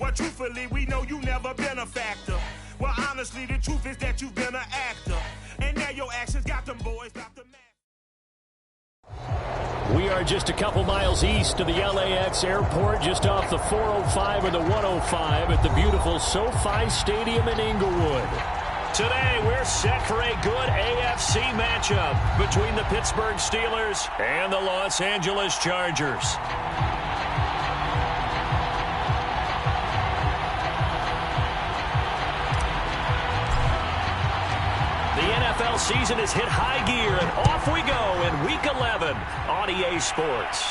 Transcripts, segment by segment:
Well, truthfully, we know you never been a factor. Well, honestly, the truth is that you've been an actor. And now your actions got them boys about to match. We are just a couple miles east of the LAX airport, just off the 405 or the 105 at the beautiful SoFi Stadium in Inglewood. Today, we're set for a good AFC matchup between the Pittsburgh Steelers and the Los Angeles Chargers. The NFL season has hit high gear, and off we go in Week 11 on EA Sports.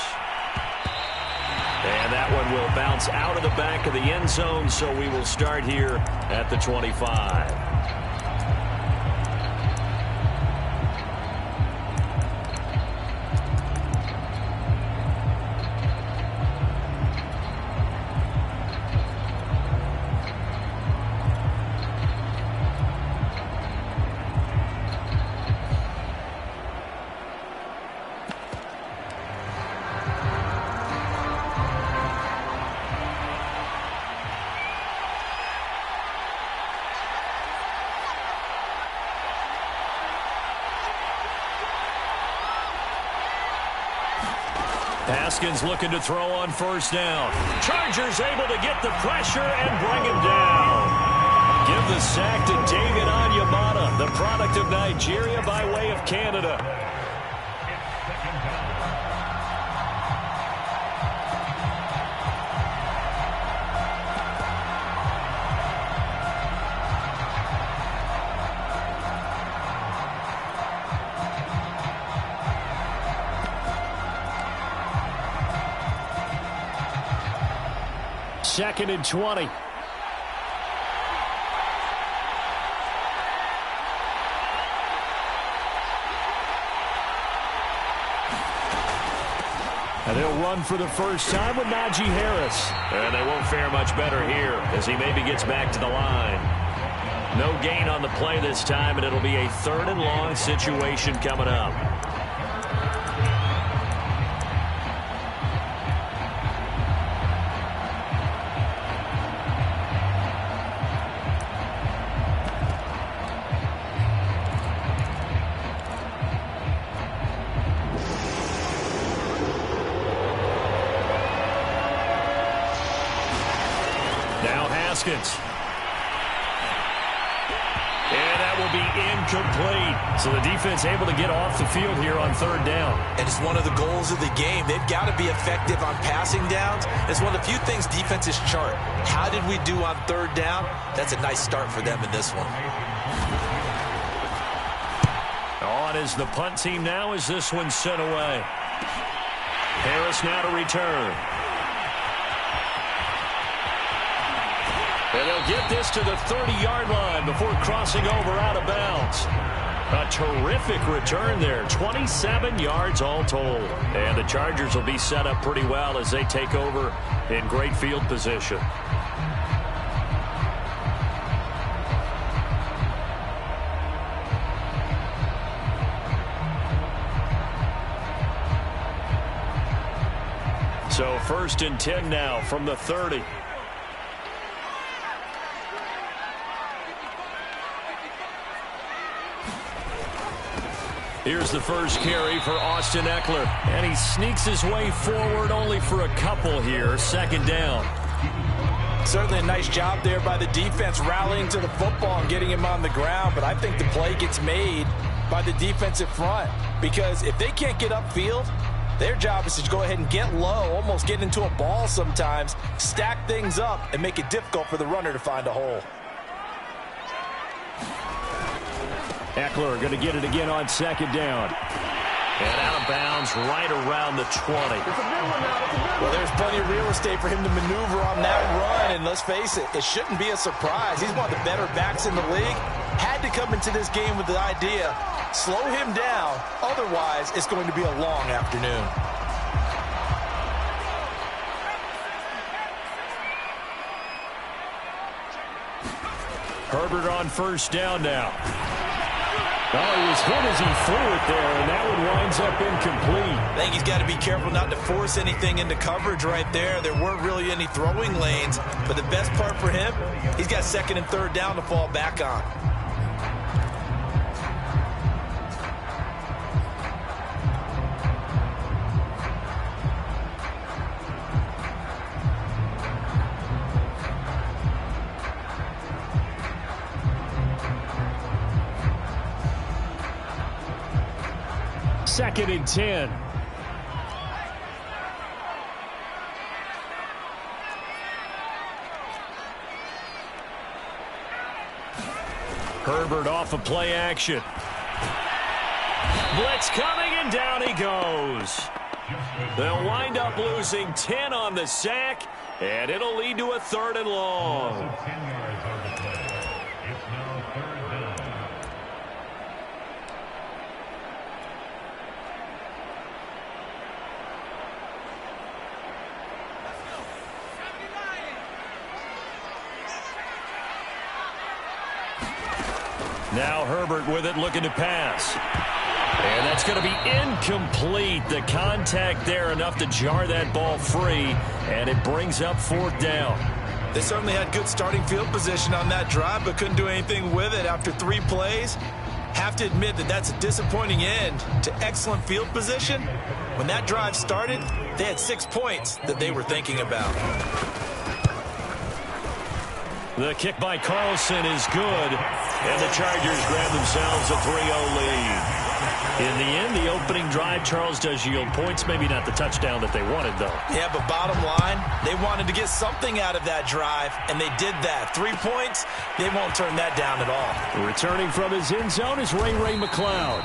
And that one will bounce out of the back of the end zone, so we will start here at the 25. Haskins looking to throw on first down. Chargers able to get the pressure and bring him down. Give the sack to David Onyemata, the product of Nigeria by way of Canada. Second and 20. And they'll run for the first time with Najee Harris. And they won't fare much better here as he maybe gets back to the line. No gain on the play this time, and it'll be a 3rd and long situation coming up. Haskins. And that will be incomplete. So the defense able to get off the field here on 3rd down. And it's one of the goals of the game. They've got to be effective on passing downs. It's one of the few things defenses chart. How did we do on 3rd down? That's a nice start for them in this one. On is the punt team now as this one's sent away. Harris now to return. And they'll get this to the 30-yard line before crossing over out of bounds. A terrific return there, 27 yards all told. And the Chargers will be set up pretty well as they take over in great field position. So 1st and 10 now from the 30. Here's the first carry for Austin Ekeler. And he sneaks his way forward only for a couple here. 2nd down. Certainly a nice job there by the defense rallying to the football and getting him on the ground. But I think the play gets made by the defensive front. Because if they can't get upfield, their job is to go ahead and get low, almost get into a ball sometimes, stack things up, and make it difficult for the runner to find a hole. Ekeler going to get it again on 2nd down. And out of bounds right around the 20. Well, there's plenty of real estate for him to maneuver on that run. And let's face it, it shouldn't be a surprise. He's one of the better backs in the league. Had to come into this game with the idea, slow him down. Otherwise, it's going to be a long afternoon. Herbert on 1st down now. Oh, he was hit as he threw it there, and that one winds up incomplete. I think he's got to be careful not to force anything into coverage right there. There weren't really any throwing lanes, but the best part for him, he's got second and third down to fall back on. Second and 10. Herbert off of play action. Blitz coming, and down he goes. They'll wind up losing 10 on the sack, and it'll lead to a 3rd and long. Now Herbert with it, looking to pass. And that's going to be incomplete. The contact there enough to jar that ball free, and it brings up 4th down. They certainly had good starting field position on that drive, but couldn't do anything with it after 3 plays. Have to admit that that's a disappointing end to excellent field position. When that drive started, they had 6 points that they were thinking about. The kick by Carlson is good, and the Chargers grab themselves a 3-0 lead. In the end, the opening drive, Charles, does yield points. Maybe not the touchdown that they wanted, though. Yeah, but bottom line, they wanted to get something out of that drive, and they did that. 3 points, they won't turn that down at all. Returning from his end zone is Ray McCloud.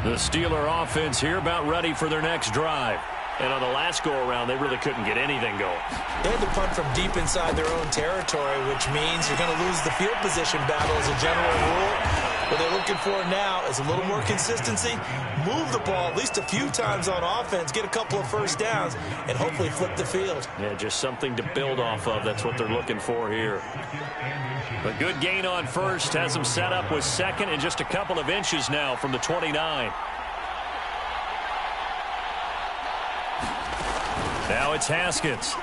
The Steeler offense here about ready for their next drive. And on the last go-around, they really couldn't get anything going. They had to punt from deep inside their own territory, which means you're going to lose the field position battle as a general rule. What they're looking for now is a little more consistency, move the ball at least a few times on offense, get a couple of first downs, and hopefully flip the field. Yeah, just something to build off of. That's what they're looking for here. A good gain on first, has them set up with second and just a couple of inches now from the 29. Now it's Haskins.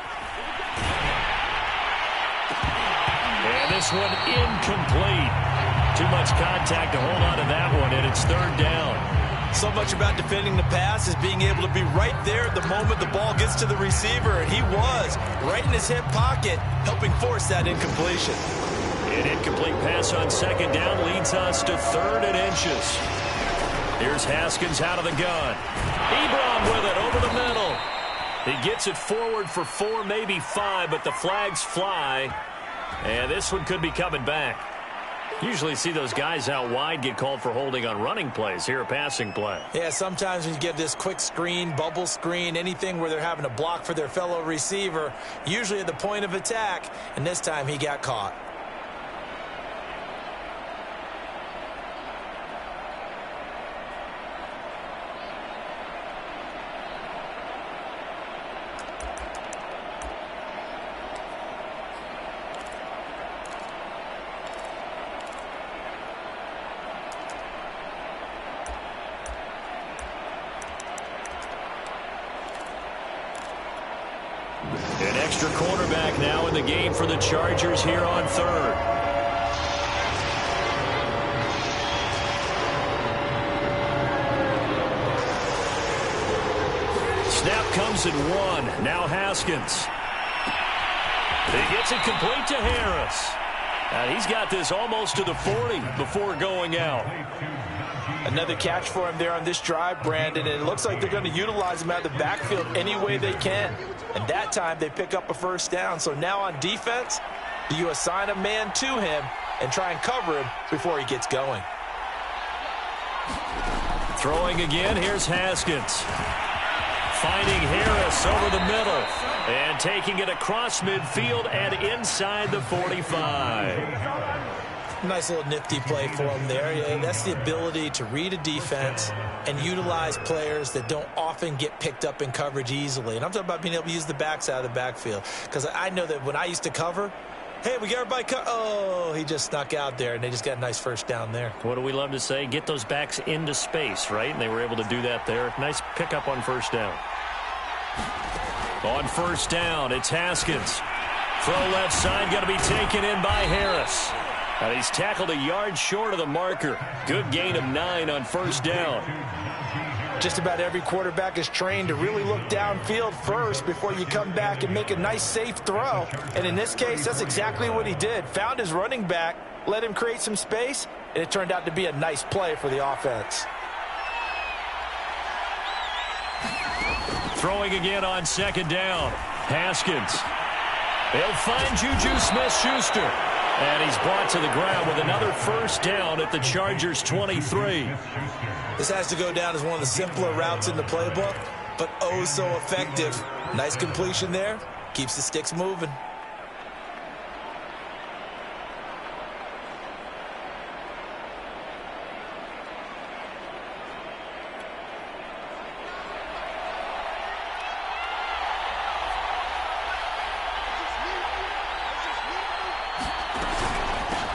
And this one incomplete. Too much contact to hold on to that one, and it's 3rd down. So much about defending the pass is being able to be right there at the moment the ball gets to the receiver, and he was right in his hip pocket, helping force that incompletion. An incomplete pass on 2nd down leads us to 3rd and inches. Here's Haskins out of the gun. Ebron with it over the middle. He gets it forward for 4, maybe 5, but the flags fly. And this one could be coming back. Usually see those guys out wide get called for holding on running plays. Here a passing play. Yeah, sometimes when you get this quick screen, bubble screen, anything where they're having to block for their fellow receiver, usually at the point of attack, and this time he got caught. An extra cornerback now in the game for the Chargers here on 3rd. Snap comes in 1. Now Haskins. He gets it complete to Harris. He's got this almost to the 40 before going out. Another catch for him there on this drive, Brandon, and it looks like they're going to utilize him out of the backfield any way they can. And that time they pick up a first down. So now on defense, do you assign a man to him and try and cover him before he gets going? Throwing again, here's Haskins. finding Harris over the middle and taking it across midfield and inside the 45. Nice little nifty play for him there. Yeah, that's the ability to read a defense and utilize players that don't often get picked up in coverage easily. And I'm talking about being able to use the backside of the backfield. Because I know that when I used to cover, hey, we got everybody oh, he just snuck out there, and they just got a nice first down there. What do we love to say? Get those backs into space, right? And they were able to do that there. Nice pickup on first down. On first down, it's Haskins. Throw left side, got to be taken in by Harris. And he's tackled a yard short of the marker. Good gain of 9 on first down. Just about every quarterback is trained to really look downfield first before you come back and make a nice, safe throw. And in this case, that's exactly what he did. Found his running back, let him create some space, and it turned out to be a nice play for the offense. Throwing again on second down. Haskins. They'll find Juju Smith-Schuster. And he's brought to the ground with another first down at the Chargers' 23. This has to go down as one of the simpler routes in the playbook, but oh so effective. Nice completion there. Keeps the sticks moving.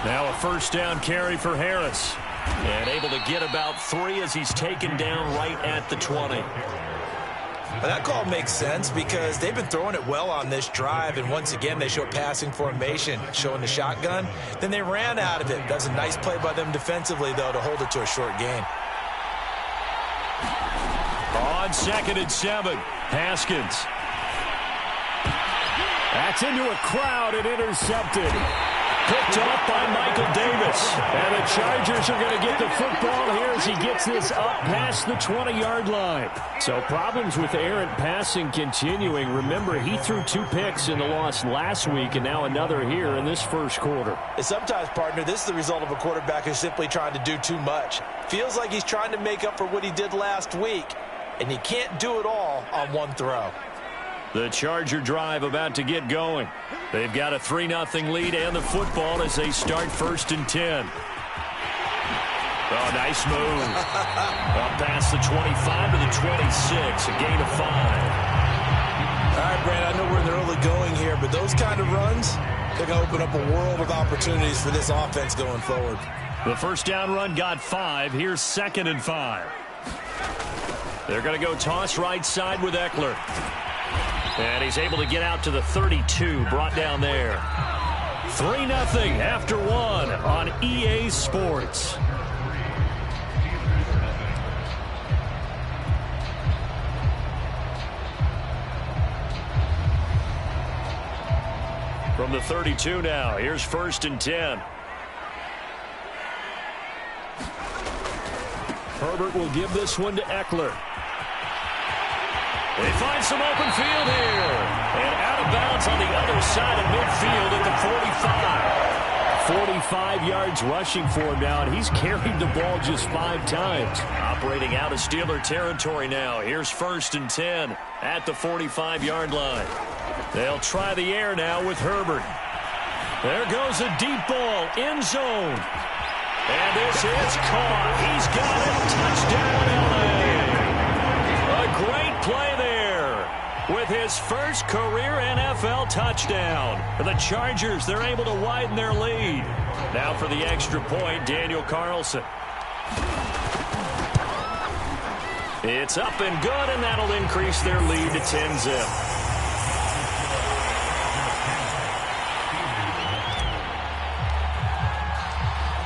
Now a first down carry for Harris. And able to get about 3 as he's taken down right at the 20. Well, that call makes sense because they've been throwing it well on this drive, and once again they show passing formation, showing the shotgun. Then they ran out of it. That's a nice play by them defensively, though, to hold it to a short gain. On 2nd and 7, Haskins. That's into a crowd and intercepted. Picked off by Michael Davis. And the Chargers are going to get the football here as he gets this up past the 20-yard line. So problems with errant passing continuing. Remember, he threw 2 picks in the loss last week and now another here in this first quarter. And sometimes, partner, this is the result of a quarterback who's simply trying to do too much. Feels like he's trying to make up for what he did last week, and he can't do it all on one throw. The Charger drive about to get going. They've got a 3-0 lead and the football as they start 1st and 10. Oh, nice move. Up past the 25 to the 26, a gain of 5. All right, Brad, I know we're in the early going here, but those kind of runs, they're going to open up a world of opportunities for this offense going forward. The first down run got 5. Here's 2nd and 5. They're going to go toss right side with Eckler. And he's able to get out to the 32, brought down there. 3-0 after 1 on EA Sports. From the 32 now, here's 1st and 10. Herbert will give this one to Eckler. They find some open field here. And out of bounds on the other side of midfield at the 45. 45 yards rushing for him now, and he's carried the ball just 5 times. Operating out of Steeler territory now. Here's 1st and 10 at the 45-yard line. They'll try the air now with Herbert. There goes a deep ball, end zone. And this is caught. He's got it. Touchdown, L.A. A great play there with his first career NFL touchdown. The Chargers, they're able to widen their lead. Now for the extra point, Daniel Carlson. It's up and good, and that'll increase their lead to 10-zip.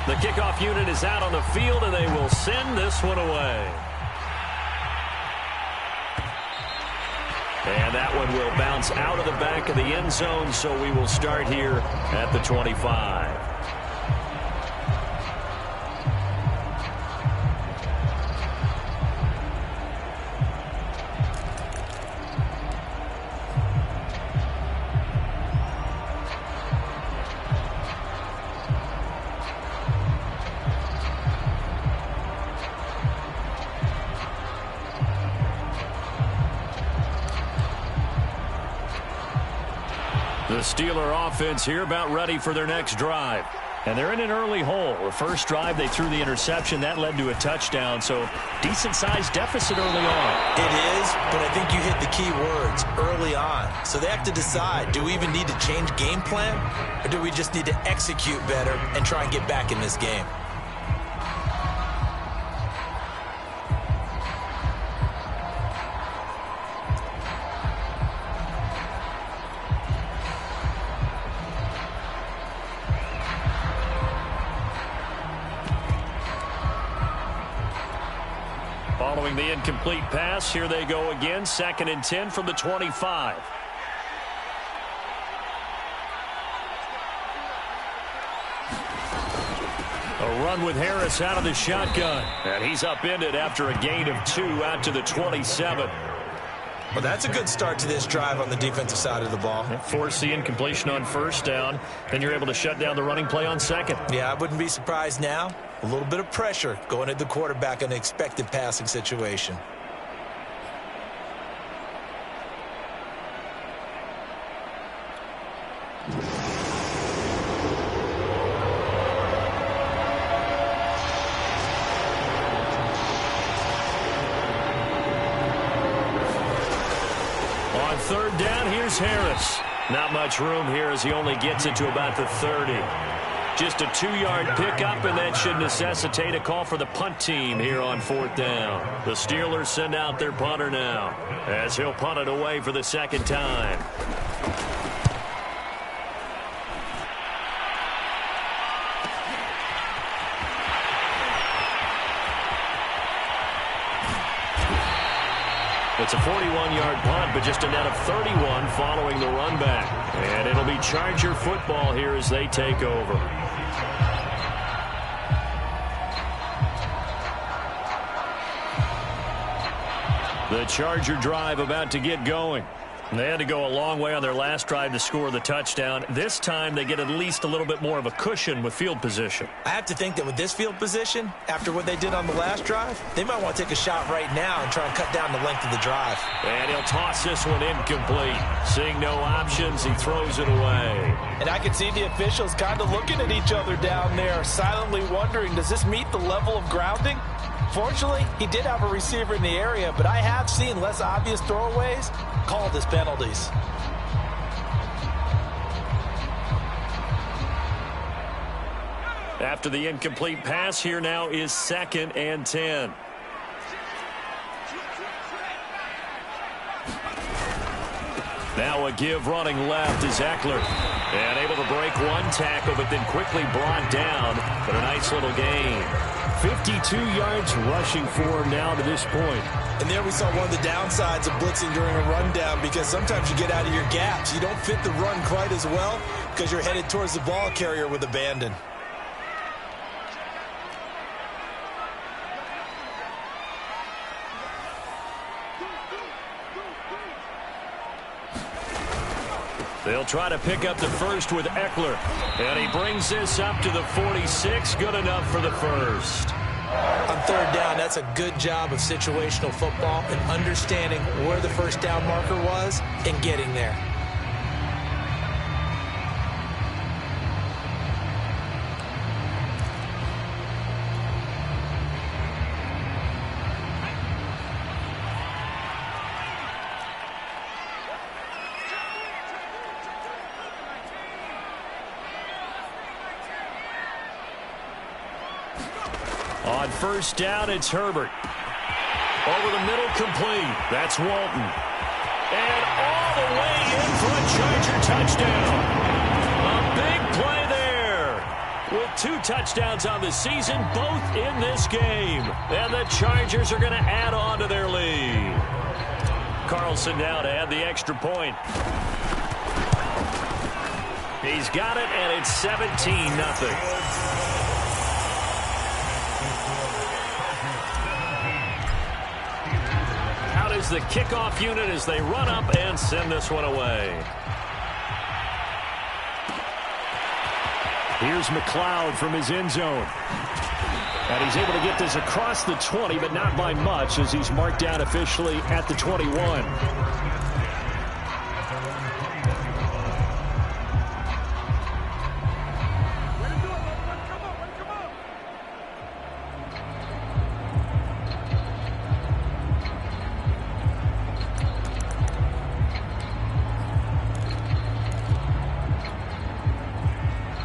The kickoff unit is out on the field, and they will send this one away. And that one will bounce out of the back of the end zone, so we will start here at the 25. The Steeler offense here about ready for their next drive. And they're in an early hole. The first drive, they threw the interception. That led to a touchdown, so decent-sized deficit early on. It is, but I think you hit the key words, early on. So they have to decide, do we even need to change game plan, or do we just need to execute better and try and get back in this game? Following the incomplete pass, here they go again, 2nd and 10 from the 25. A run with Harris out of the shotgun. And he's upended after a gain of 2 out to the 27. Well, that's a good start to this drive on the defensive side of the ball. Force the incompletion on first down. Then you're able to shut down the running play on second. Yeah, I wouldn't be surprised now. A little bit of pressure going at the quarterback in an expected passing situation. On 3rd down, here's Harris. Not much room here as he only gets it to about the 30. Just a 2-yard pickup, and that should necessitate a call for the punt team here on 4th down. The Steelers send out their punter now as he'll punt it away for the 2nd time. It's a 41-yard punt, but just a net of 31 following the run back. And it'll be Charger football here as they take over. The Charger drive about to get going. They had to go a long way on their last drive to score the touchdown. This time they get at least a little bit more of a cushion with field position. I have to think that with this field position, after what they did on the last drive, they might want to take a shot right now and try and cut down the length of the drive. And he'll toss this one incomplete. Seeing no options, he throws it away. And I can see the officials kind of looking at each other down there, silently wondering, does this meet the level of grounding? Fortunately, he did have a receiver in the area, but I have seen less obvious throwaways called as penalties. After the incomplete pass, here now is 2nd and 10. Now a give running left is Eckler. And able to break one tackle, but then quickly brought down. But a nice little gain. 52 yards rushing for him now to this point. And there we saw one of the downsides of blitzing during a rundown, because sometimes you get out of your gaps. You don't fit the run quite as well because you're headed towards the ball carrier with abandon. They'll try to pick up the first with Eckler. And he brings this up to the 46. Good enough for the first. On 3rd down, that's a good job of situational football and understanding where the first down marker was and getting there. On 1st down, it's Herbert. Over the middle, complete. That's Walton. And all the way in for a Charger touchdown. A big play there. With 2 touchdowns on the season, both in this game. And the Chargers are going to add on to their lead. Carlson now to add the extra point. He's got it, and it's 17-0. Is the kickoff unit as they run up and send this one away. Here's McLeod from his end zone. And he's able to get this across the 20, but not by much as he's marked down officially at the 21.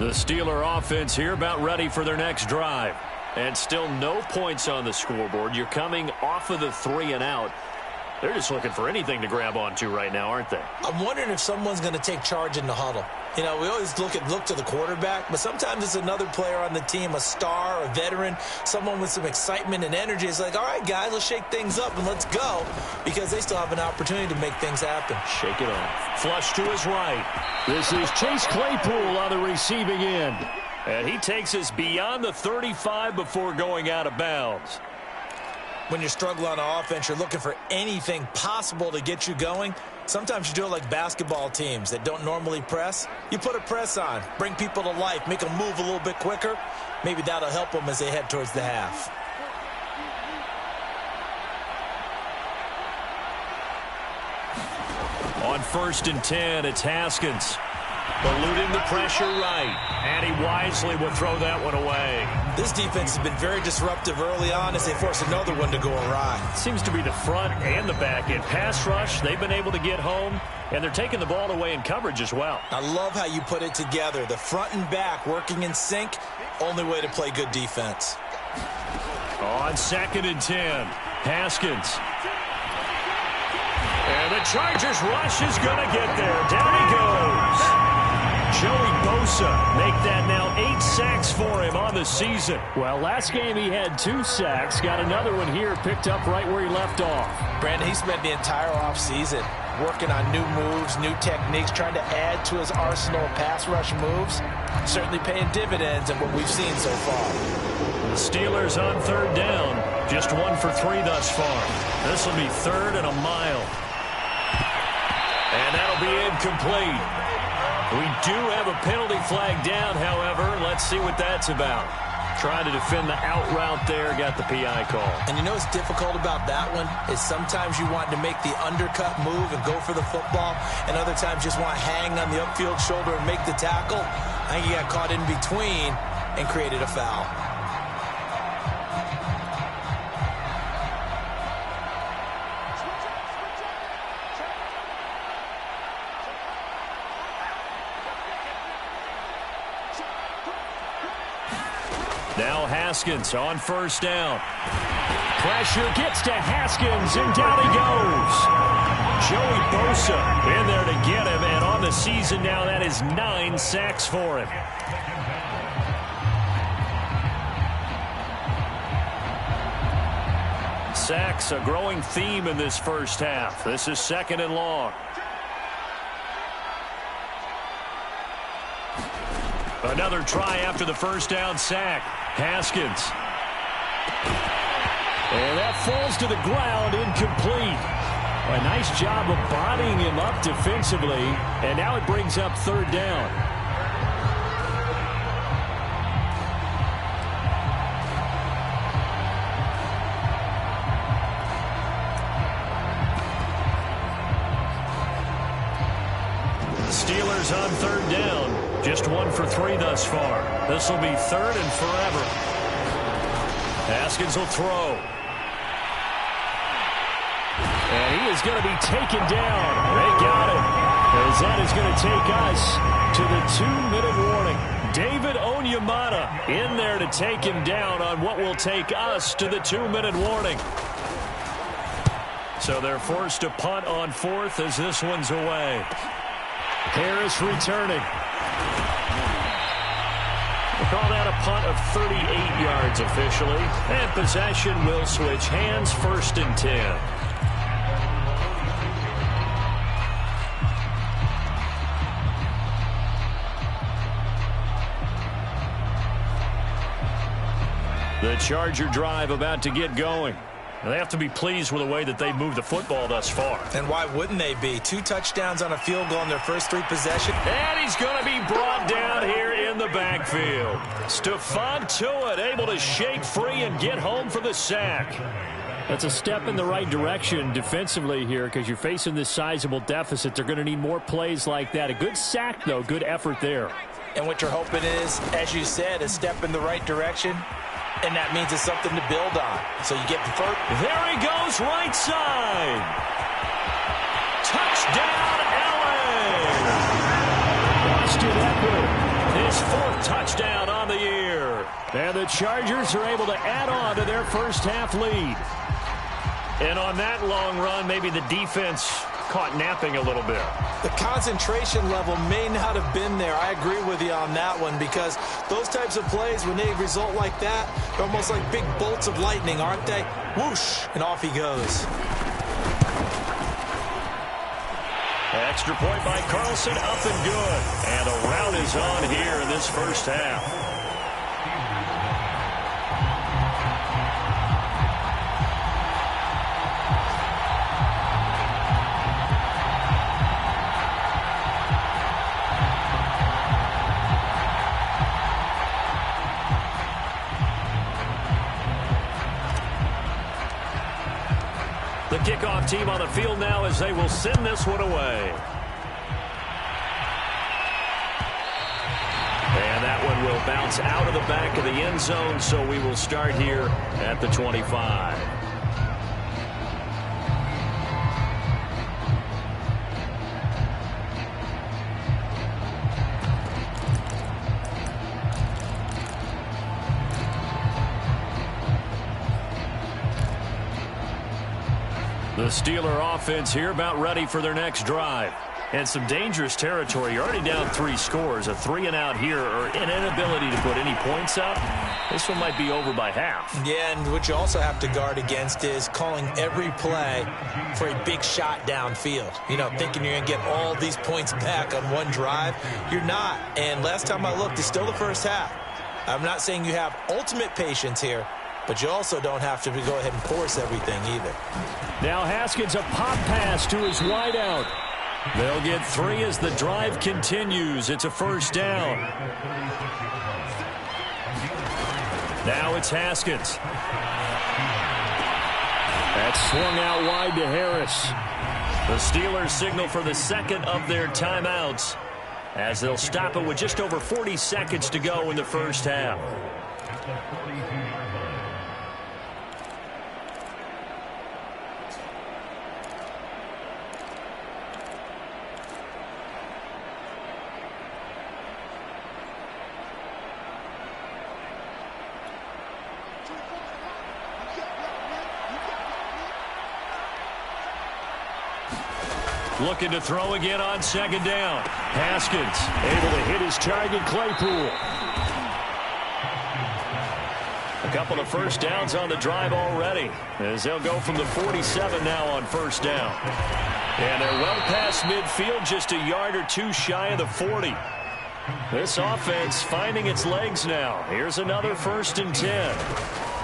The Steeler offense here about ready for their next drive. And still no points on the scoreboard. You're coming off of the 3 and out. They're just looking for anything to grab onto right now, aren't they? I'm wondering if someone's going to take charge in the huddle. You know, we always look to the quarterback, but sometimes it's another player on the team, a star, a veteran, someone with some excitement and energy. It's like, all right, guys, let's shake things up and let's go, because they still have an opportunity to make things happen. Shake it off. Flush to his right. This is Chase Claypool on the receiving end. And he takes us beyond the 35 before going out of bounds. When you're struggling on offense, you're looking for anything possible to get you going. Sometimes you do it like basketball teams that don't normally press. You put a press on, bring people to life, make them move a little bit quicker. Maybe that'll help them as they head towards the half. On 1st and 10, it's Haskins. Eluding the pressure right. And he wisely will throw that one away. This defense has been very disruptive early on as they force another one to go awry. Seems to be the front and the back end. Pass rush, they've been able to get home, and they're taking the ball away in coverage as well. I love how you put it together. The front and back working in sync, only way to play good defense. On 2nd and 10, Haskins. And the Chargers rush is going to get there. Down he goes. Joey Bosa make that now 8 sacks for him on the season. Well, last game he had 2 sacks. Got another one here picked up right where he left off. Brandon, he spent the entire offseason working on new moves, new techniques, trying to add to his arsenal of pass rush moves. Certainly paying dividends in what we've seen so far. The Steelers on 3rd down. Just 1 for 3 thus far. This will be 3rd and a mile. And that'll be incomplete. We do have a penalty flag down, however. Let's see what that's about. Trying to defend the out route there, got the PI call. And you know what's difficult about that one is sometimes you want to make the undercut move and go for the football, and other times just want to hang on the upfield shoulder and make the tackle. I think he got caught in between and created a foul. Now Haskins on 1st down. Pressure gets to Haskins, and down he goes. Joey Bosa in there to get him, and on the season now, that is 9 sacks for him. Sacks, a growing theme in this first half. This is 2nd and long. Another try after the 1st down sack. Haskins. And that falls to the ground, incomplete. A nice job of bodying him up defensively, and now it brings up 3rd down. Steelers on 3rd down. Just 1 for 3 thus far. This will be 3rd and forever. Haskins will throw. And he is going to be taken down. They got him. As that is going to take us to the 2-minute warning. David Onyemata in there to take him down on what will take us to the 2-minute warning. So they're forced to punt on 4th as this one's away. Harris returning. We'll call that a punt of 38 yards officially. And possession will switch hands, 1st and 10. The Charger drive about to get going. They have to be pleased with the way that they've moved the football thus far. And why wouldn't they be? 2 touchdowns on a field goal in their first 3 possessions. And he's going to be brought down here in the backfield. Stephon Tuitt able to shake free and get home for the sack. That's a step in the right direction defensively here because you're facing this sizable deficit. They're going to need more plays like that. A good sack, though. Good effort there. And what you're hoping is, as you said, a step in the right direction. And that means it's something to build on. So you get the first. There he goes, right side. Touchdown, LA. Austin Eckler, his his 4th touchdown on the year. And the Chargers are able to add on to their first-half lead. And on that long run, maybe the defense caught napping a little bit. The concentration level may not have been there. I agree with you on that one, because those types of plays, when they result like that, they're almost like big bolts of lightning, aren't they? Whoosh, and off he goes. Extra point by Carlson, up and good. And a rout is on here in this first half. The kickoff team on the field now as they will send this one away. And that one will bounce out of the back of the end zone, so we will start here at the 25. The Steeler offense here about ready for their next drive. And some dangerous territory. You're already down 3 scores. A 3-and-out here, or an inability to put any points up. This one might be over by half. Yeah, and what you also have to guard against is calling every play for a big shot downfield. You know, thinking you're going to get all these points back on one drive. You're not. And last time I looked, it's still the first half. I'm not saying you have ultimate patience here, but you also don't have to go ahead and force everything either. Now Haskins, a pop pass to his wideout. They'll get 3 as the drive continues. It's a first down. Now it's Haskins. That's swung out wide to Harris. The Steelers signal for the second of their timeouts as they'll stop it with just over 40 seconds to go in the first half. Looking to throw again on second down. Haskins able to hit his target, Claypool. A couple of first downs on the drive already, as they'll go from the 47 now on first down. And they're well past midfield, just a yard or 2 shy of the 40. This offense finding its legs now. Here's another 1st and 10.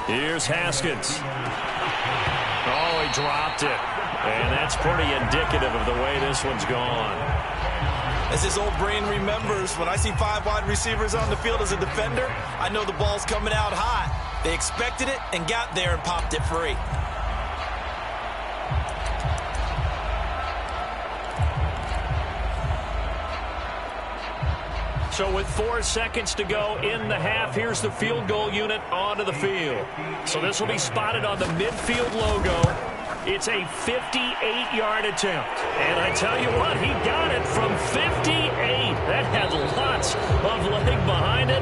Here's Haskins. Oh, he dropped it. And that's pretty indicative of the way this one's gone. As his old brain remembers, when I see 5 wide receivers on the field as a defender, I know the ball's coming out hot. They expected it and got there and popped it free. So with 4 seconds to go in the half, here's the field goal unit onto the field. So this will be spotted on the midfield logo. It's a 58-yard attempt. And I tell you what, he got it from 58. That had lots of leg behind it.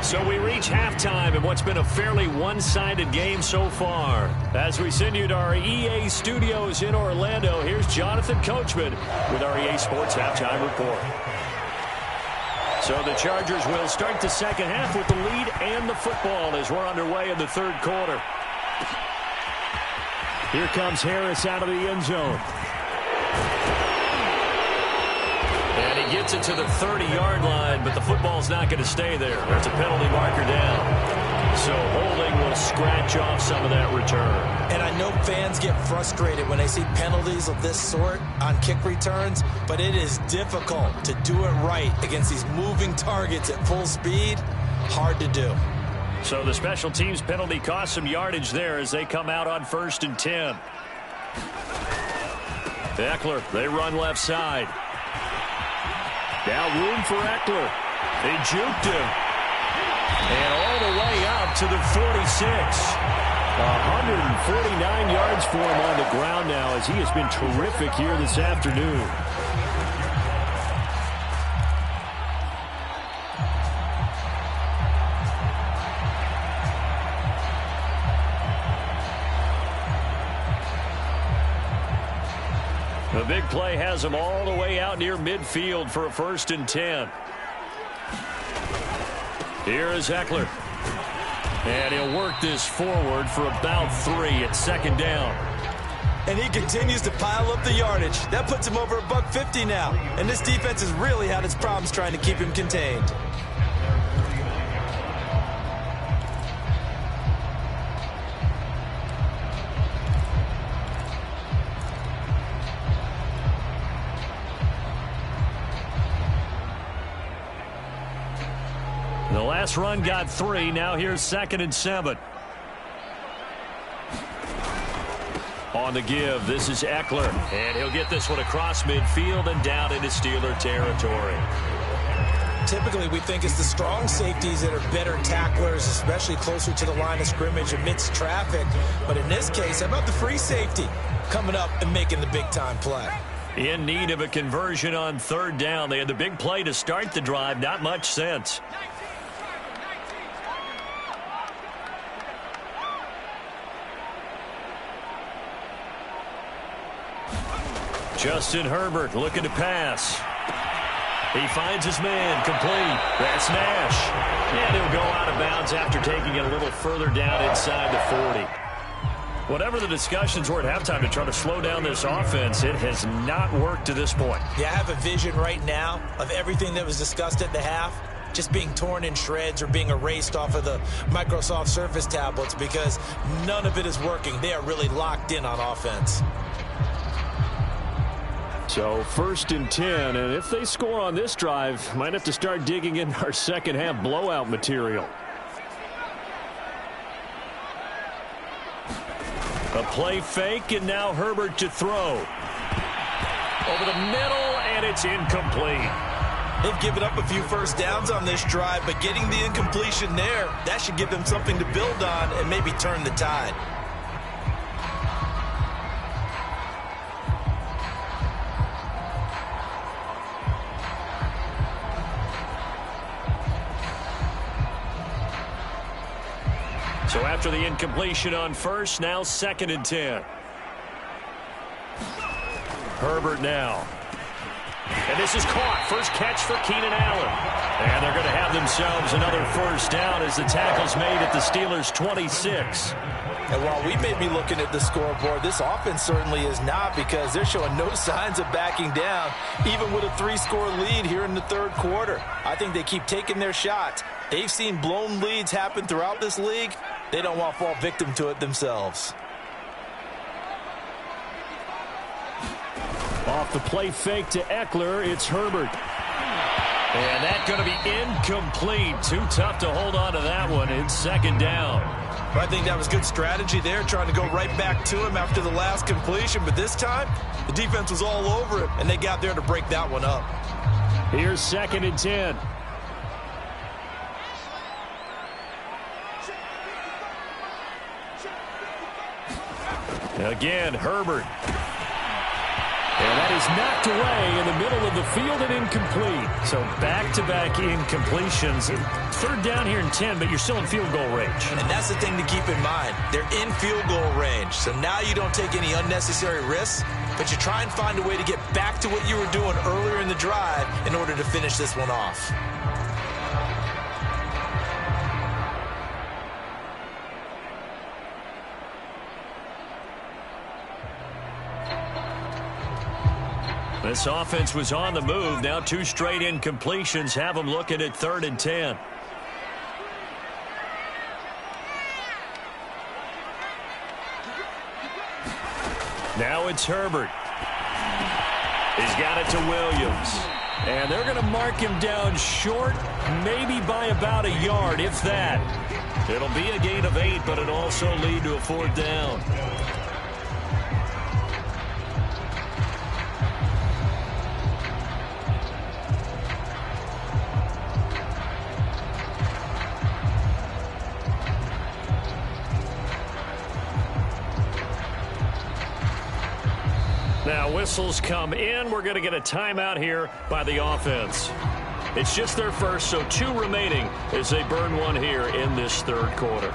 So we reach halftime in what's been a fairly one-sided game so far. As we send you to our EA studios in Orlando, here's Jonathan Coachman with our EA Sports Halftime Report. So the Chargers will start the second half with the lead and the football as we're underway in the third quarter. Here comes Harris out of the end zone. And he gets it to the 30-yard line, but the football's not going to stay there. There's a penalty marker down. So holding will scratch off some of that return. And I know fans get frustrated when they see penalties of this sort on kick returns, but it is difficult to do it right against these moving targets at full speed. Hard to do. So the special teams penalty cost some yardage there as they come out on 1st and 10. Eckler, they run left side. Now room for Eckler. They juked him. And all the way up to the 46. 149 yards for him on the ground now as he has been terrific here this afternoon. The big play has him all the way out near midfield for a 1st and 10. Here is Ekeler. And he'll work this forward for about 3 at 2nd down. And he continues to pile up the yardage. That puts him over $150 now. And this defense has really had its problems trying to keep him contained. The last run got 3. Now here's 2nd and 7. On the give, this is Ekeler. And he'll get this one across midfield and down into Steeler territory. Typically, we think it's the strong safeties that are better tacklers, especially closer to the line of scrimmage amidst traffic. But in this case, how about the free safety coming up and making the big-time play? In need of a conversion on 3rd down. They had the big play to start the drive. Not much sense. Justin Herbert looking to pass. He finds his man, complete. That's Nash. And he'll go out of bounds after taking it a little further down inside the 40. Whatever the discussions were at halftime to try to slow down this offense, it has not worked to this point. Yeah, I have a vision right now of everything that was discussed at the half just being torn in shreds or being erased off of the Microsoft Surface tablets because none of it is working. They are really locked in on offense. So 1st and 10, and if they score on this drive, might have to start digging in our second half blowout material. A play fake, and now Herbert to throw. Over the middle, and it's incomplete. They've given up a few first downs on this drive, but getting the incompletion there, that should give them something to build on and maybe turn the tide. So after the incompletion on 1st, now 2nd and 10. Herbert now. And this is caught. First catch for Keenan Allen. And they're going to have themselves another 1st down as the tackle's made at the Steelers' 26. And while we may be looking at the scoreboard, this offense certainly is not because they're showing no signs of backing down, even with a 3-score lead here in the 3rd quarter. I think they keep taking their shots. They've seen blown leads happen throughout this league. They don't want to fall victim to it themselves. Off the play fake to Ekeler, it's Herbert. And that's going to be incomplete. Too tough to hold on to that one. It's 2nd down. I think that was good strategy there, trying to go right back to him after the last completion. But this time, the defense was all over him, and they got there to break that one up. Here's 2nd and 10. Again, Herbert. And that is knocked away in the middle of the field and incomplete. So back-to-back incompletions. 3rd down here in 10, but you're still in field goal range. And that's the thing to keep in mind. They're in field goal range. So now you don't take any unnecessary risks, but you try and find a way to get back to what you were doing earlier in the drive in order to finish this one off. This offense was on the move. Now 2 straight incompletions have them looking at 3rd and 10. Now it's Herbert. He's got it to Williams. And they're going to mark him down short, maybe by about a yard, if that. It'll be a gain of 8, but it'll also lead to a 4th down. Now whistles come in. We're going to get a timeout here by the offense. It's just their first, so 2 remaining as they burn one here in this 3rd quarter.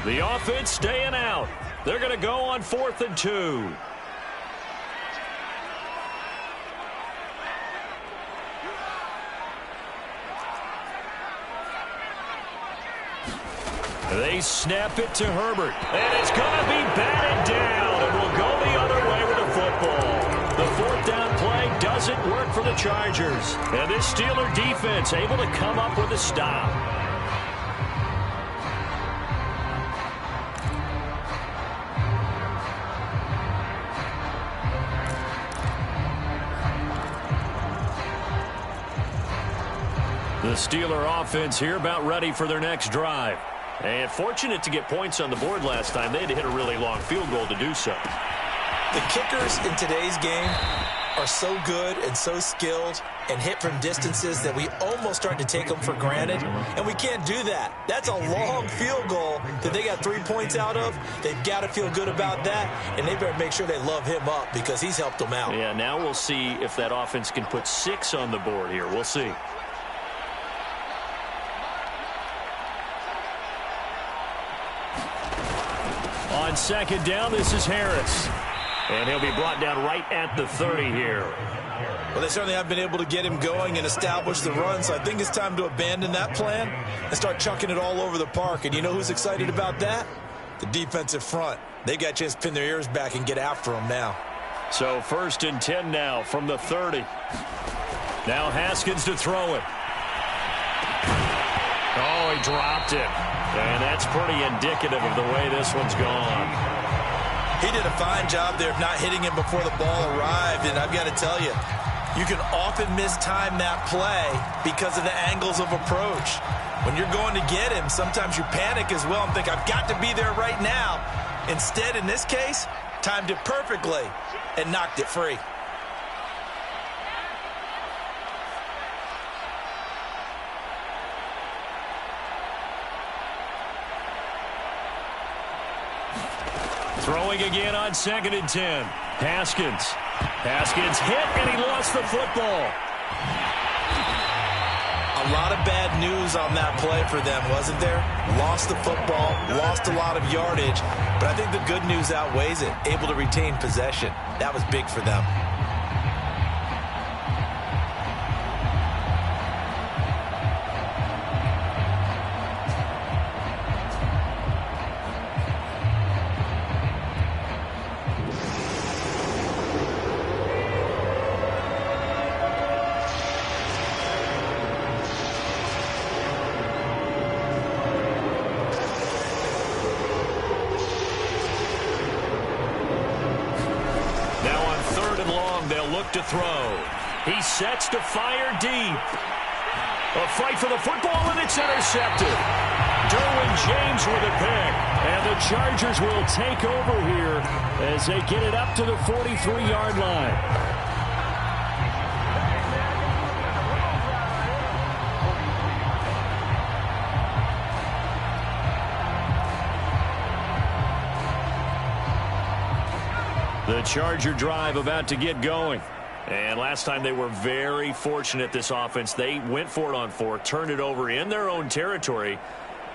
The offense staying out. They're going to go on 4th and 2. They snap it to Herbert. And it's going to be batted down. And will go the other way with the football. The 4th down play doesn't work for the Chargers. And this Steeler defense able to come up with a stop. The Steeler offense here about ready for their next drive. And fortunate to get points on the board last time. They had to hit a really long field goal to do so. The kickers in today's game are so good and so skilled and hit from distances that we almost start to take them for granted. And we can't do that. That's a long field goal that they got 3 points out of. They've got to feel good about that. And they better make sure they love him up because he's helped them out. Yeah, now we'll see if that offense can put 6 on the board here. We'll see. On 2nd down, this is Harris. And he'll be brought down right at the 30 here. Well, they certainly have been able to get him going and establish the run, so I think it's time to abandon that plan and start chucking it all over the park. And you know who's excited about that? The defensive front. They got a chance to pin their ears back and get after him now. So 1st and 10 now from the 30. Now Haskins to throw it. Oh, he dropped it. And that's pretty indicative of the way this one's gone. He did a fine job there of not hitting him before the ball arrived. And I've got to tell you, you can often mistime that play because of the angles of approach. When you're going to get him, sometimes you panic as well and think, I've got to be there right now. Instead, in this case, timed it perfectly and knocked it free. Throwing again on 2nd and 10. Haskins. Haskins hit, and he lost the football. A lot of bad news on that play for them, wasn't there? Lost the football, lost a lot of yardage, but I think the good news outweighs it. Able to retain possession. That was big for them. To throw. He sets to fire deep. A fight for the football, and it's intercepted. Derwin James with a pick. And the Chargers will take over here as they get it up to the 43-yard line. The Charger drive about to get going. And last time they were very fortunate, this offense. They went for it on 4, turned it over in their own territory,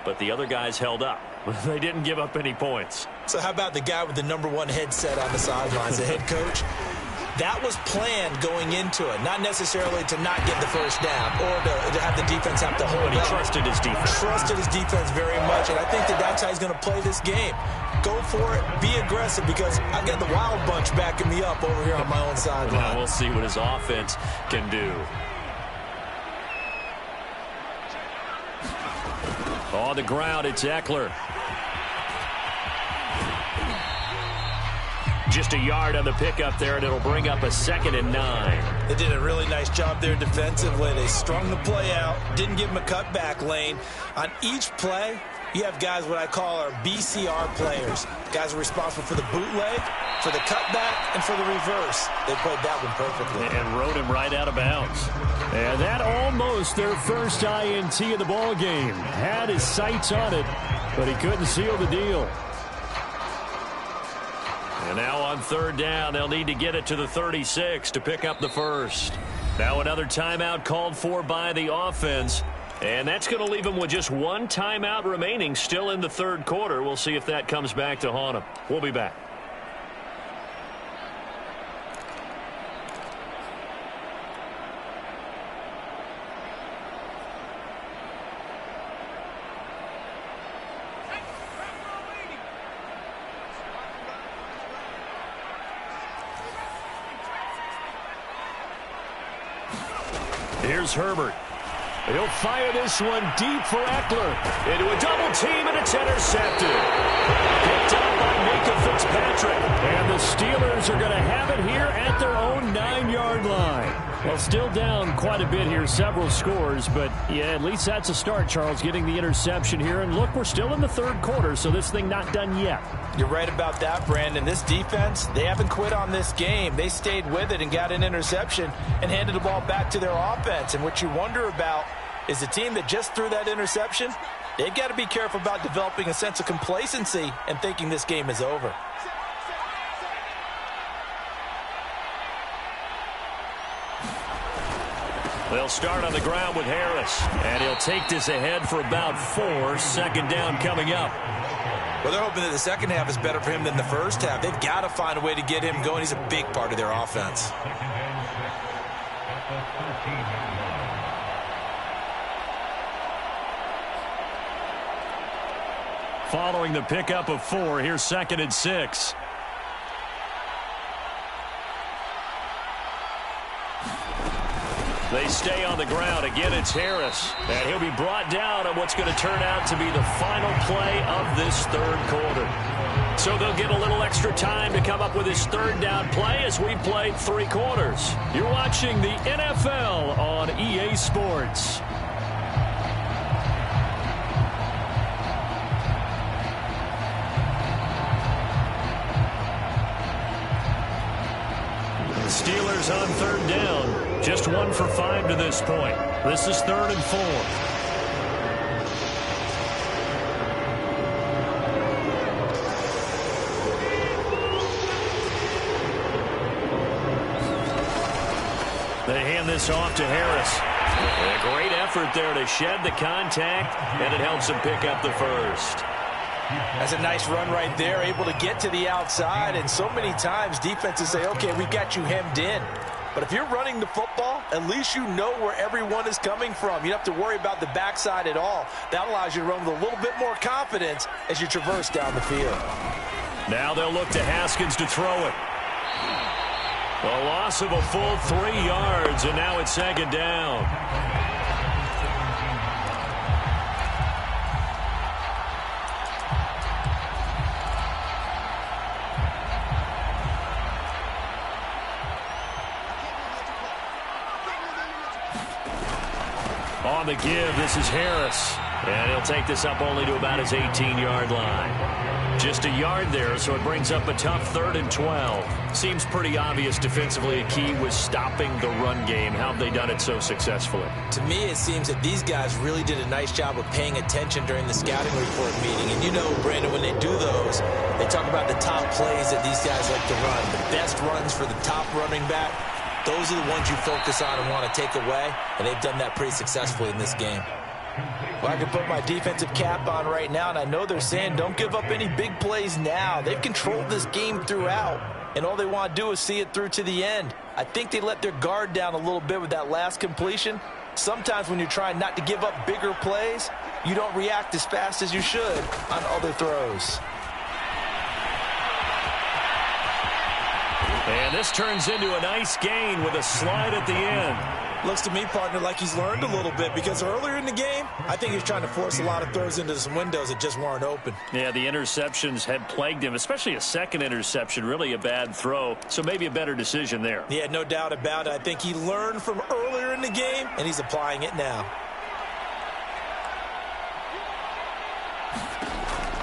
but the other guys held up. They didn't give up any points. So how about the guy with the #1 headset on the sidelines, the head coach? That was planned going into it, not necessarily to not get the first down or to have the defense have to hold up. But he trusted his defense. Trusted his defense very much, and I think that's how he's going to play this game. Go for it, be aggressive, because I've got the Wild Bunch backing me up over here on my own sideline. Now we'll see what his offense can do. On the ground, it's Eckler. Just a yard on the pickup there, and it'll bring up a 2nd and 9. They did a really nice job there defensively. They strung the play out, didn't give him a cutback lane. On each play, you have guys what I call our BCR players. Guys are responsible for the bootleg, for the cutback, and for the reverse. They played that one perfectly. And rode him right out of bounds. And that almost their first INT of the ball game. Had his sights on it, but he couldn't seal the deal. And now on 3rd down, they'll need to get it to the 36 to pick up the first. Now another timeout called for by the offense. And that's going to leave him with just one timeout remaining still in the third quarter. We'll see if that comes back to haunt him. We'll be back. Here's Herbert. He'll fire this one deep for Eckler. Into a double team, and it's intercepted. Picked up by Micah Fitzpatrick. And the Steelers are going to have it here at their own 9-yard line. Well, still down quite a bit here, several scores. But, yeah, at least that's a start, Charles, getting the interception here. And, look, we're still in the third quarter, so this thing not done yet. You're right about that, Brandon. This defense, they haven't quit on this game. They stayed with it and got an interception and handed the ball back to their offense. And what you wonder about is the team that just threw that interception, they've got to be careful about developing a sense of complacency and thinking this game is over. They'll start on the ground with Harris. And he'll take this ahead for about 4. Second down coming up. Well, they're hoping that the second half is better for him than the first half. They've got to find a way to get him going. He's a big part of their offense. Following the pickup of 4, here's 2nd and 6. They stay on the ground. Again, it's Harris. And he'll be brought down on what's going to turn out to be the final play of this third quarter. So they'll get a little extra time to come up with his third down play as we play 3 quarters. You're watching the NFL on EA Sports. Steelers on third down. Just 1 for 5 to this point. This is 3rd and 4. They hand this off to Harris. And a great effort there to shed the contact, and it helps him pick up the first. That's a nice run right there, able to get to the outside. And so many times defenses say, okay, we've got you hemmed in. But if you're running the football, at least you know where everyone is coming from. You don't have to worry about the backside at all. That allows you to run with a little bit more confidence as you traverse down the field. Now they'll look to Haskins to throw it. A loss of a full 3 yards, and now it's 2nd down. On the give, this is Harris. And he'll take this up only to about his 18-yard line. Just a yard there, so it brings up a tough 3rd and 12. Seems pretty obvious defensively a key was stopping the run game. How have they done it so successfully? To me, it seems that these guys really did a nice job of paying attention during the scouting report meeting. And you know, Brandon, when they do those, they talk about the top plays that these guys like to run. The best runs for the top running back. Those are the ones you focus on and want to take away, and they've done that pretty successfully in this game. Well, I can put my defensive cap on right now, and I know they're saying don't give up any big plays now. They've controlled this game throughout, and all they want to do is see it through to the end. I think they let their guard down a little bit with that last completion. Sometimes when you're trying not to give up bigger plays, you don't react as fast as you should on other throws. And this turns into a nice gain with a slide at the end. Looks to me, partner, like he's learned a little bit because earlier in the game, I think he was trying to force a lot of throws into some windows that just weren't open. Yeah, the interceptions had plagued him, especially a second interception, really a bad throw. So maybe a better decision there. Yeah, no doubt about it. I think he learned from earlier in the game, and he's applying it now.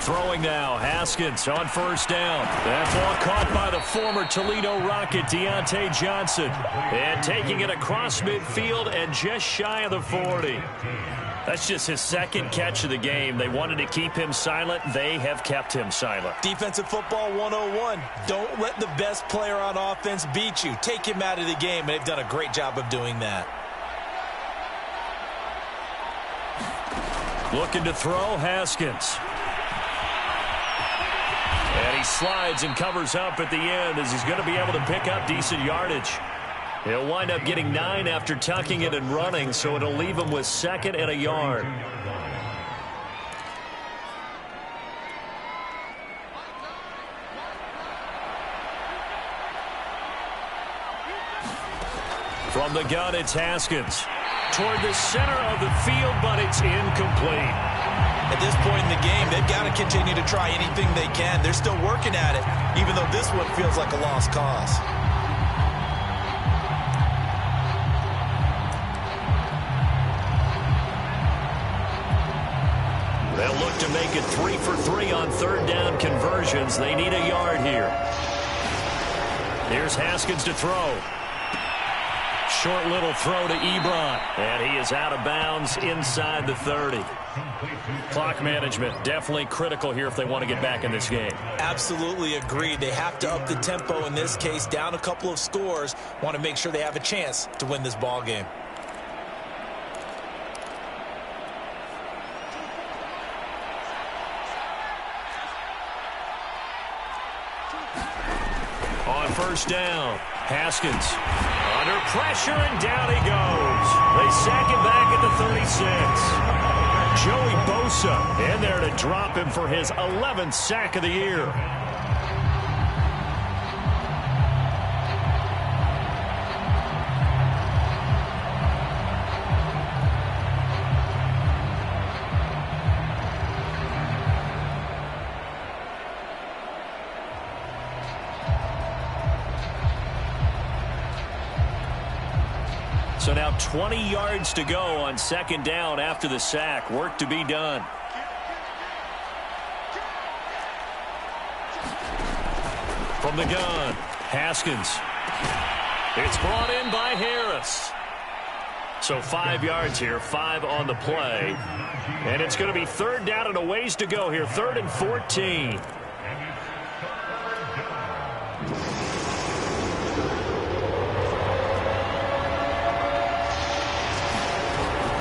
Throwing now, Haskins on 1st down. That ball caught by the former Toledo Rocket, Deontay Johnson. And taking it across midfield and just shy of the 40. That's just his 2nd catch of the game. They wanted to keep him silent. They have kept him silent. Defensive football 101. Don't let the best player on offense beat you. Take him out of the game, and they've done a great job of doing that. Looking to throw, Haskins. And he slides and covers up at the end as he's going to be able to pick up decent yardage. He'll wind up getting 9 after tucking it and running, so it'll leave him with 2nd and a yard. From the gun, it's Haskins. Toward the center of the field, but it's incomplete. At this point in the game, they've got to continue to try anything they can. They're still working at it, even though this one feels like a lost cause. They'll look to make it 3 for 3 on 3rd down conversions. They need a yard here. Here's Haskins to throw. Short little throw to Ebron. And he is out of bounds inside the 30. Clock management definitely critical here if they want to get back in this game. Absolutely agreed. They have to up the tempo in this case, down a couple of scores. Want to make sure they have a chance to win this ball game. On 1st down, Haskins under pressure, and down he goes. They sack him back at the 36. Joey Bosa in there to drop him for his 11th sack of the year. So now 20 yards to go on 2nd down after the sack. Work to be done. From the gun, Haskins. It's brought in by Harris. So 5 yards here, 5 on the play. And it's going to be 3rd down and a ways to go here, 3rd and 14.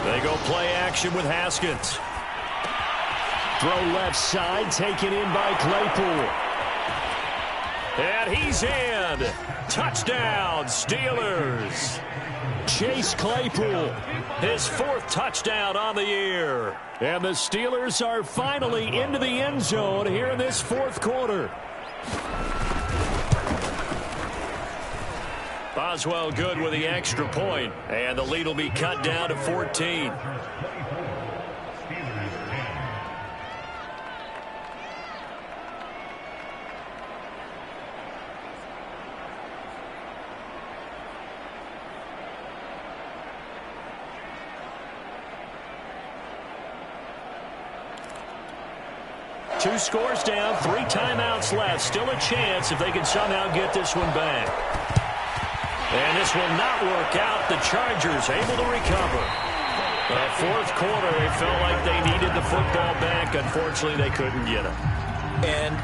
They go play action with Haskins. Throw left side, taken in by Claypool. And he's in. Touchdown, Steelers. Chase Claypool, his 4th touchdown on the year. And the Steelers are finally into the end zone here in this 4th quarter. Boswell good with the extra point, and the lead will be cut down to 14. Two scores down, 3 timeouts left. Still a chance if they can somehow get this one back. And this will not work out. The Chargers able to recover. The 4th quarter, they felt like they needed the football back. Unfortunately, they couldn't get it. And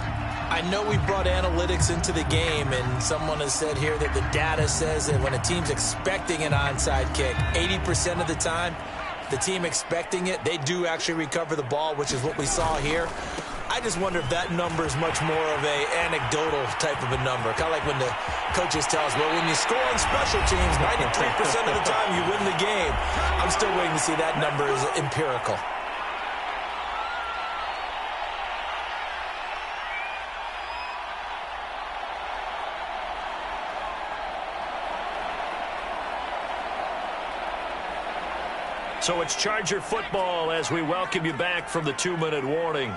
I know we brought analytics into the game, and someone has said here that the data says that when a team's expecting an onside kick, 80% of the time, the team expecting it, they do actually recover the ball, which is what we saw here. I just wonder if that number is much more of a anecdotal type of a number. Kind of like when the coaches tell us, well, when you score on special teams, 93% of the time you win the game. I'm still waiting to see that number is empirical. So it's Charger football as we welcome you back from the 2-minute warning.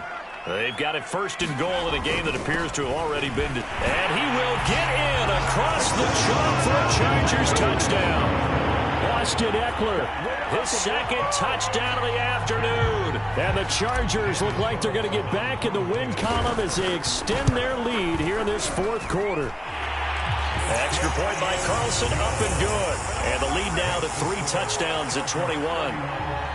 They've got it 1st and goal in a game that appears to have already been. And he will get in across the chalk for a Chargers touchdown. Austin Eckler, his 2nd touchdown of the afternoon. And the Chargers look like they're going to get back in the win column as they extend their lead here in this 4th quarter. Extra point by Carlson, up and good. And the lead now to 3 touchdowns at 21.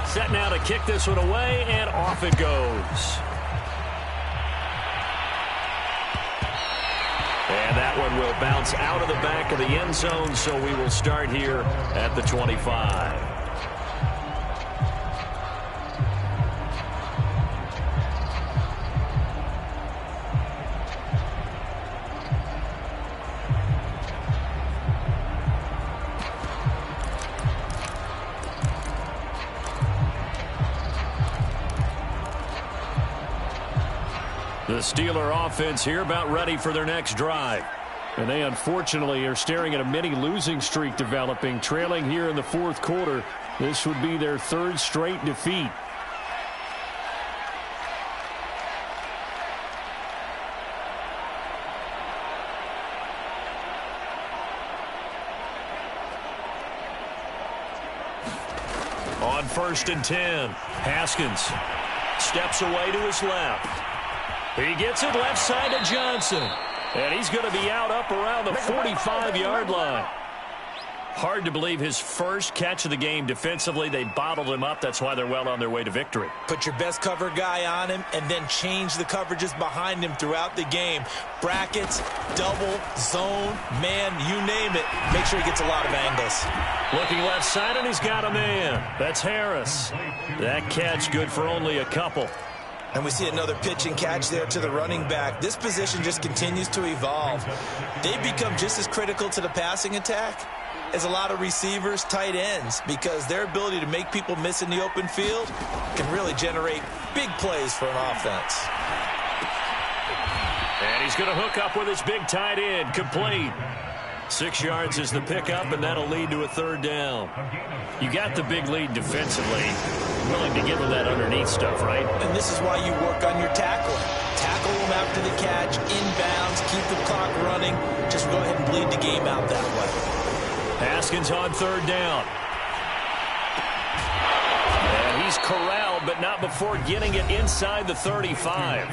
Set now to kick this one away, and off it goes. And that one will bounce out of the back of the end zone, so we will start here at the 25. The Steeler offense here about ready for their next drive. And they unfortunately are staring at a mini losing streak developing, trailing here in the fourth quarter. This would be their third straight defeat. On 1st and 10, Haskins steps away to his left. He gets it left side to Johnson. And he's going to be out up around the 45-yard line. Hard to believe his first catch of the game defensively. They bottled him up. That's why they're well on their way to victory. Put your best cover guy on him and then change the coverages behind him throughout the game. Brackets, double, zone, man, you name it. Make sure he gets a lot of angles. Looking left side, and he's got a man. That's Harris. That catch good for only a couple. And we see another pitch and catch there to the running back. This position just continues to evolve. They've become just as critical to the passing attack as a lot of receivers, tight ends, because their ability to make people miss in the open field can really generate big plays for an offense. And he's going to hook up with his big tight end, complete. 6 yards is the pickup, and that'll lead to a third down. You got the big lead defensively. Willing to give him that underneath stuff, right? And this is why you work on your tackling. Tackle them after the catch, inbounds, keep the clock running. Just go ahead and bleed the game out that way. Haskins on third down. And he's corralled, but not before getting it inside the 35.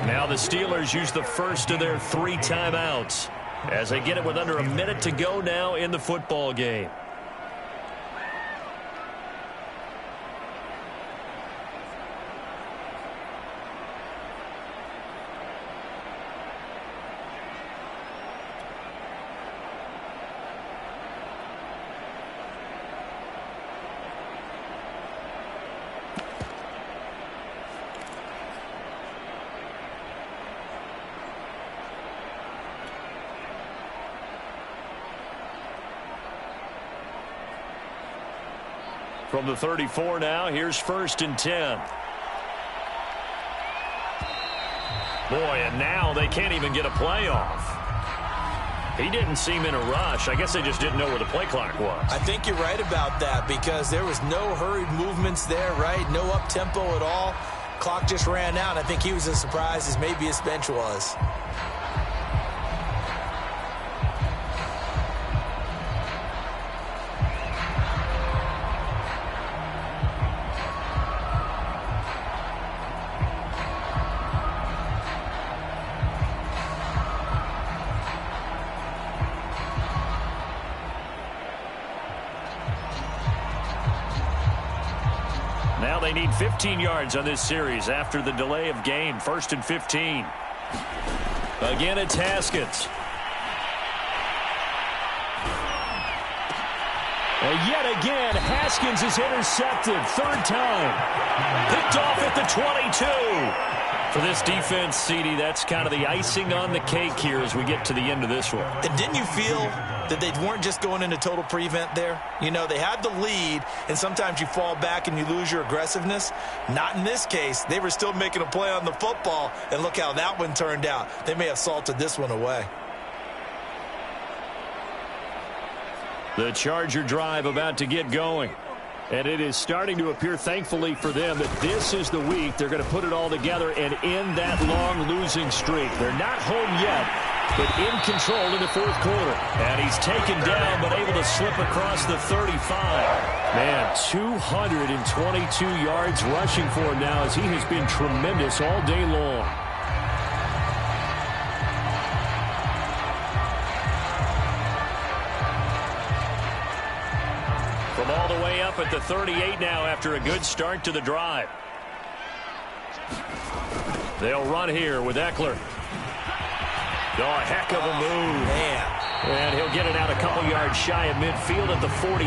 Now the Steelers use the first of their 3 timeouts as they get it with under a minute to go now in the football game. From the 34 now, here's 1st and 10. Boy, and now they can't even get a play off. He didn't seem in a rush. I guess they just didn't know where the play clock was. I think you're right about that because there was no hurried movements there, right? No up-tempo at all. Clock just ran out. I think he was as surprised as maybe his bench was. Now they need 15 yards on this series after the delay of game. 1st and 15. Again, it's Haskins. And yet again, Haskins is intercepted. 3rd time. Picked off at the 22. For this defense, CD, that's kind of the icing on the cake here as we get to the end of this one. And didn't you feel that they weren't just going into total prevent there? You know, they had the lead, and sometimes you fall back and you lose your aggressiveness. Not in this case. They were still making a play on the football, and look how that one turned out. They may have salted this one away. The Charger drive about to get going. And it is starting to appear, thankfully for them, that this is the week they're going to put it all together and end that long losing streak. They're not home yet, but in control in the 4th quarter. And he's taken down, but able to slip across the 35. Man, 222 yards rushing for him now as he has been tremendous all day long. From all the way up at the 38 now after a good start to the drive. They'll run here with Eckler. Oh, a heck of a move. Man. And he'll get it out a couple yards shy of midfield at the 48.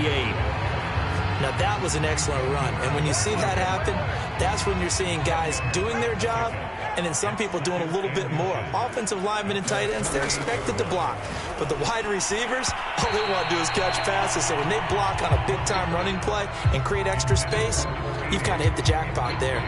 Now, that was an excellent run. And when you see that happen, that's when you're seeing guys doing their job and then some people doing a little bit more. Offensive linemen and tight ends, they're expected to block. But the wide receivers, all they want to do is catch passes. So when they block on a big-time running play and create extra space, you've kind of hit the jackpot there.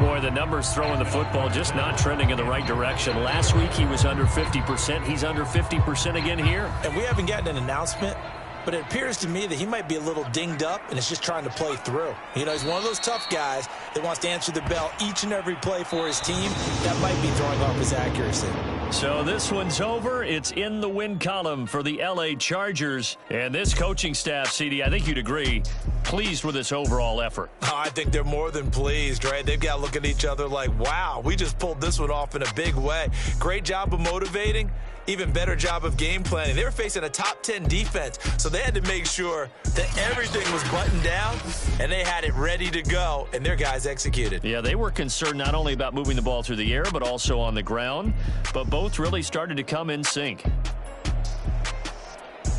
Boy, the numbers throwing the football just not trending in the right direction. Last week he was under 50%. He's under 50% again here. And we haven't gotten an announcement, but it appears to me that he might be a little dinged up and is just trying to play through. You know, he's one of those tough guys that wants to answer the bell each and every play for his team. That might be throwing off his accuracy. So this one's over. It's in the win column for the L.A. Chargers. And this coaching staff, CD, I think you'd agree, pleased with this overall effort. Oh, I think they're more than pleased, right? They've got to look at each other like, wow, we just pulled this one off in a big way. Great job of motivating. Even better job of game planning. They were facing a top 10 defense, so they had to make sure that everything was buttoned down, and they had it ready to go, and their guys executed. Yeah, they were concerned not only about moving the ball through the air, but also on the ground, but both really started to come in sync.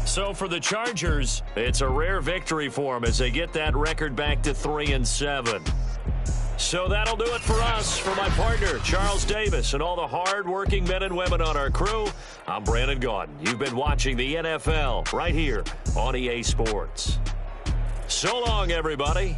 So for the Chargers, it's a rare victory for them as they get that record back to 3-7. So that'll do it for us. For my partner, Charles Davis, and all the hard-working men and women on our crew, I'm Brandon Gaudin. You've been watching the NFL right here on EA Sports. So long, everybody.